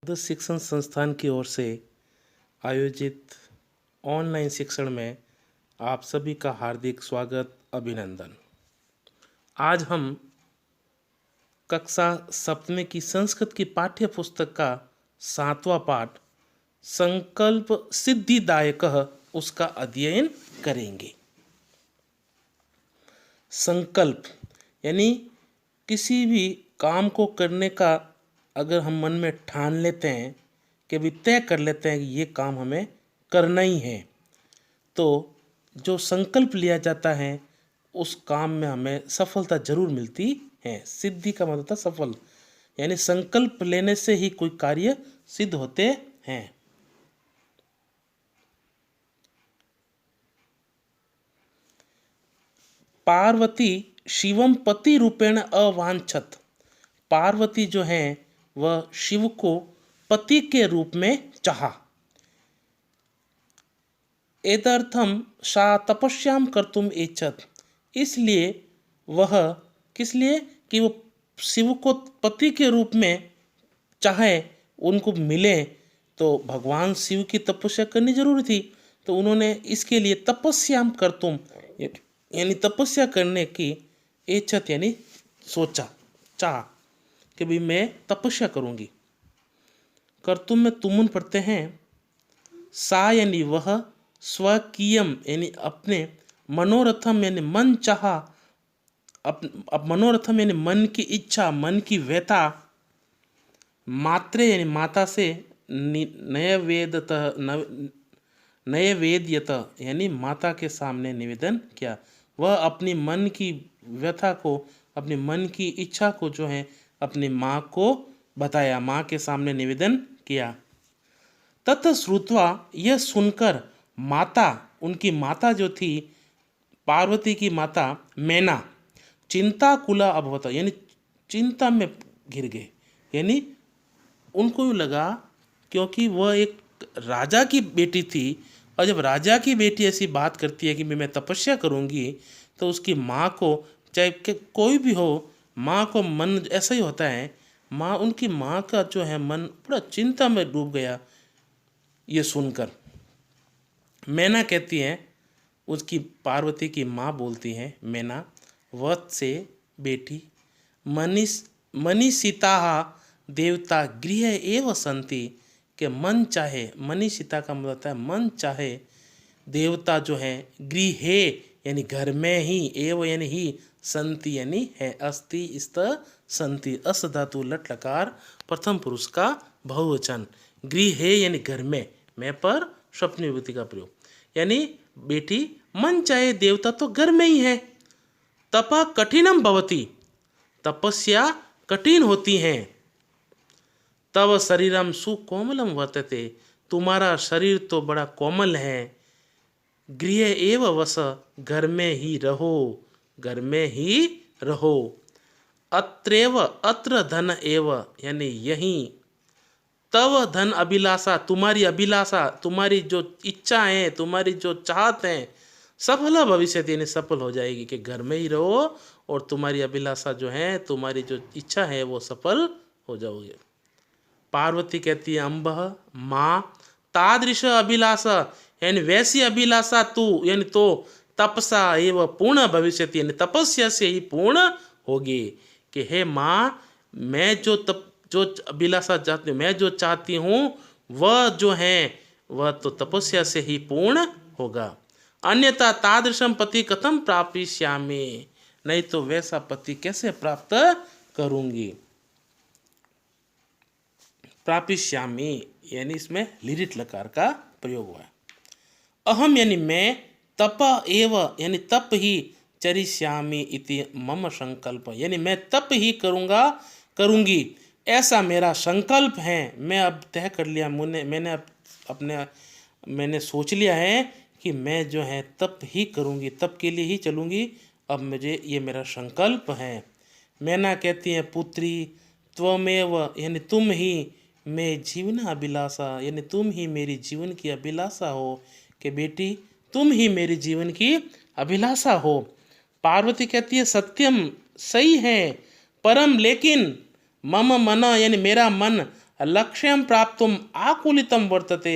The शिक्षण संस्थान की ओर से आयोजित ऑनलाइन शिक्षण में आप सभी का हार्दिक स्वागत, अभिनंदन। आज हम कक्षा सप्तमी की संस्कृत की पाठ्य पुस्तक का 7वां पाठ संकल्प सिद्धिदायक उसका अध्ययन करेंगे। संकल्प यानी किसी भी काम को करने का अगर हम मन में ठान लेते हैं कि भी तय कर लेते हैं कि ये काम हमें करना ही है, तो जो संकल्प लिया जाता है उस काम में हमें सफलता जरूर मिलती है। सिद्धि का मतलब था सफल, यानी संकल्प लेने से ही कोई कार्य सिद्ध होते हैं। पार्वती शिवम पति रूपेण अवांछत। पार्वती जो है वह शिव को पति के रूप में चाहा। एतदर्थम सा तपस्याम कर्तुम इच्छत। इसलिए वह किस लिए कि वो शिव को पति के रूप में चाहे, उनको मिले, तो भगवान शिव की तपस्या करनी जरूरी थी। तो उन्होंने इसके लिए तपस्याम कर्तुम यानी तपस्या करने की इच्छत यानी सोचा, चाह कि भाई मैं तपस्या करूंगी। कर्तुम में तुमुन पढ़ते हैं। सा यानी वह, स्वकीयम यानी अपने, मनोरथम यानी मन चाहा, अब मनोरथम यानी मन की इच्छा, मन की व्यथा, मात्रे यानी माता से, नैवेद्यत यानी माता के सामने निवेदन किया। वह अपनी मन की व्यथा को, अपनी मन की इच्छा को जो है अपनी माँ को बताया, माँ के सामने निवेदन किया। तत् श्रुत्वा, यह सुनकर माता, उनकी माता जो थी पार्वती की माता मैना, चिंता कुला अभवत यानी चिंता में घिर गए। यानी उनको लगा, क्योंकि वह एक राजा की बेटी थी, और जब राजा की बेटी ऐसी बात करती है कि मैं तपस्या करूंगी, तो उसकी माँ को, चाहे कोई भी हो, माँ को मन ऐसा ही होता है। माँ, उनकी माँ का जो है मन पूरा चिंता में डूब गया ये सुनकर। मैना कहती है, उसकी पार्वती की माँ बोलती है मैना, वत्स से बेटी, मनीषिता देवता गृह एव संति, के मन चाहे, मनीषिता का मतलब होता है मन चाहे, देवता जो है गृहे यानी घर में ही, एव यानी ही, संति यानी है, अस्ति स्त संति, अस धातु लट लकार प्रथम पुरुष का बहुवचन, गृहे यानी घर में, मैं पर स्वप्न विभूति का प्रयोग, यानी बेटी मन चाहे देवता तो घर में ही है। तपा कठिनम भवति, तपस्या कठिन होती है। तव शरीरम सुकोमलम वर्तते, तुम्हारा शरीर तो बड़ा कोमल है। गृह एव वस, घर में ही रहो, घर में ही रहो। अत्रेव, अत्र धन एव यानी यहीं, तव धन अभिलाषा, तुम्हारी अभिलाषा, तुम्हारी जो इच्छा है, तुम्हारी जो चाहत है, सफल भविष्य यानी सफल हो जाएगी, कि घर में ही रहो और तुम्हारी अभिलाषा जो है, तुम्हारी जो इच्छा है वो सफल हो जाओगे। पार्वती कहती है अम्ब, माँ, तादृश अभिलाषा यानी वैसी अभिलाषा तू यानी तो तपसा एवं पूर्ण भविष्य यानी तपस्या से ही पूर्ण होगी, कि हे माँ, मैं जो अभिलाषा चाहती हूँ, मैं जो चाहती हूँ वह जो है वह तो तपस्या से ही पूर्ण होगा। अन्यथा तादृशम पति कथम प्रापिष्यामि, नहीं तो वैसा पति कैसे प्राप्त करूंगी। प्रापिष्यामि यानी इसमें लिरिट लकार का प्रयोग हुआ है। अहम यानी मैं, तप एव यानी तप ही, चरिष्यामि इति मम संकल्प यानी मैं तप ही करूंगी, ऐसा मेरा संकल्प है। मैं अब तय कर लिया, मैंने सोच लिया है कि मैं जो है तप ही करूंगी, तप के लिए ही चलूंगी। अब मुझे ये मेरा संकल्प है। मैना कहती है पुत्री, त्वमेव यानी तुम ही, मैं जीवन अभिलाषा यानी तुम ही मेरी जीवन की अभिलाषा हो, कि बेटी तुम ही मेरी जीवन की अभिलाषा हो। पार्वती कहती है सत्यम, सही है, परम लेकिन, मम मन यानी मेरा मन, लक्ष्यम प्राप्तुम आकुलितम वर्तते,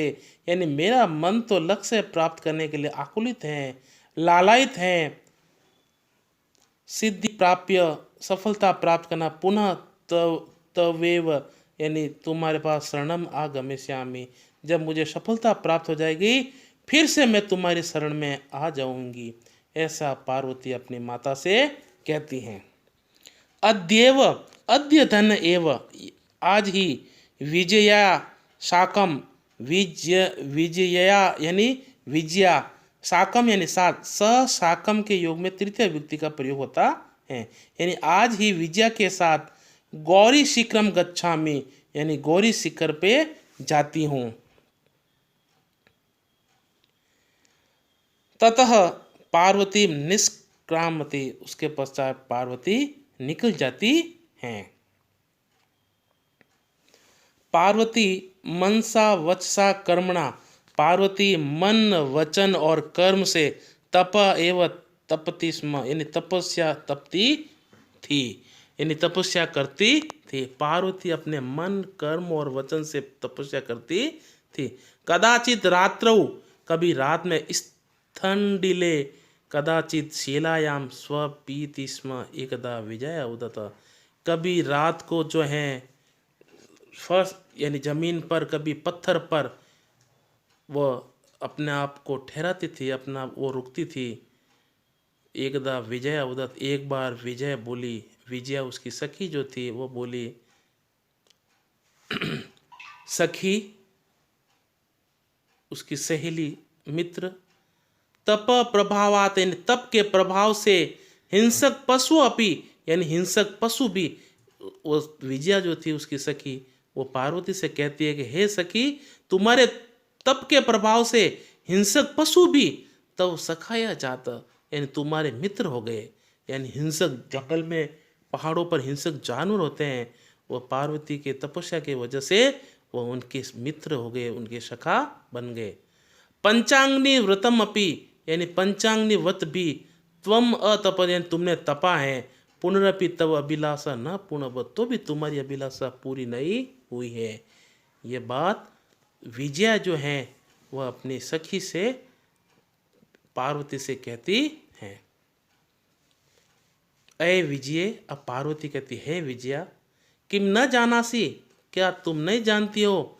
यानी मेरा मन तो लक्ष्य प्राप्त करने के लिए आकुलित है, लालायित है। सिद्धि प्राप्य, सफलता प्राप्त करना, पुनः तवेव, यानी तुम्हारे पास शरणम आगमिष्यामि, जब मुझे सफलता प्राप्त हो जाएगी फिर से मैं तुम्हारी शरण में आ जाऊंगी। ऐसा पार्वती अपनी माता से कहती हैं। अद्येव, अद्य धन एव, आज ही, विजया शाकम, विजया यानी विजया, शाकम यानी साथ, स शाकम के योग में तृतीय व्यक्ति का प्रयोग होता है, यानी आज ही विजया के साथ गौरी शिखरम गच्छामि, यानी गौरी शिखर पे जाती हूँ। ततः पार्वती निष्क्रामति, उसके पश्चात पार्वती निकल जाती हैं। पार्वती मनसा वचसा कर्मणा, पार्वती मन वचन और कर्म से तप एवं तपति स्म, यानी तपस्या तपती थी, यानी तपस्या करती थी। पार्वती अपने मन कर्म और वचन से तपस्या करती थी। कदाचित रात्रौ, कभी रात में, स्थंडिले, कदाचित शिलायाम स्वपीति स्म, एकदा विजय उदत, कभी रात को जो है फर्श यानी जमीन पर, कभी पत्थर पर वो अपने आप को ठहराती थी, अपना वो रुकती थी। एकदा विजय उदत, एक बार विजय बोली, विजया उसकी सखी जो थी वो बोली, सखी उसकी सहेली मित्र, तप प्रभावात, यानी तप के प्रभाव से, हिंसक पशु अपि, यानी हिंसक पशु भी, वो विजया जो थी उसकी सखी वो पार्वती से कहती है कि हे सखी, तुम्हारे तप के प्रभाव से हिंसक पशु भी तब सखाया जाता, यानी तुम्हारे मित्र हो गए। यानी हिंसक जंगल में, पहाड़ों पर हिंसक जानवर होते हैं, वो पार्वती के तपस्या की वजह से वो उनके मित्र हो गए, उनके सखा बन गए। पंचांगनी व्रतम अपि, यानी पंचांगनी व्रत भी, त्वम अतप, यानी तुमने तपा है, पुनरपि तव अभिलाषा न पूर्णवत, तो भी तुम्हारी अभिलाषा पूरी नहीं हुई है। ये बात विजया जो है वह अपनी सखी से, पार्वती से कहती है। अय विजय, अब पार्वती कहती है विजया, किम न जानासी, क्या तुम नहीं जानती हो,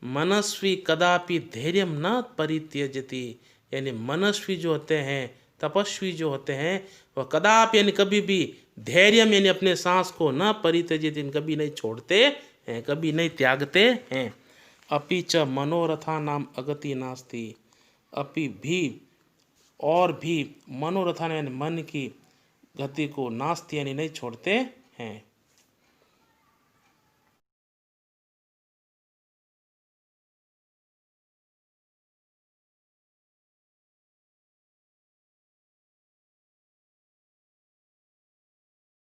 मनस्वी कदापि धैर्यम न परित्यजति, यानी मनस्वी जो होते हैं, तपस्वी जो होते हैं, वह कदापि यानी कभी भी, धैर्यम यानी अपने सांस को, न परित्यजति कभी नहीं छोड़ते हैं, कभी नहीं त्यागते हैं। अपि च मनोरथा नाम अगति नास्ति, अपि भी, और भी, मनोरथा यानी मन की गति को, नास्ति यानी नहीं छोड़ते हैं।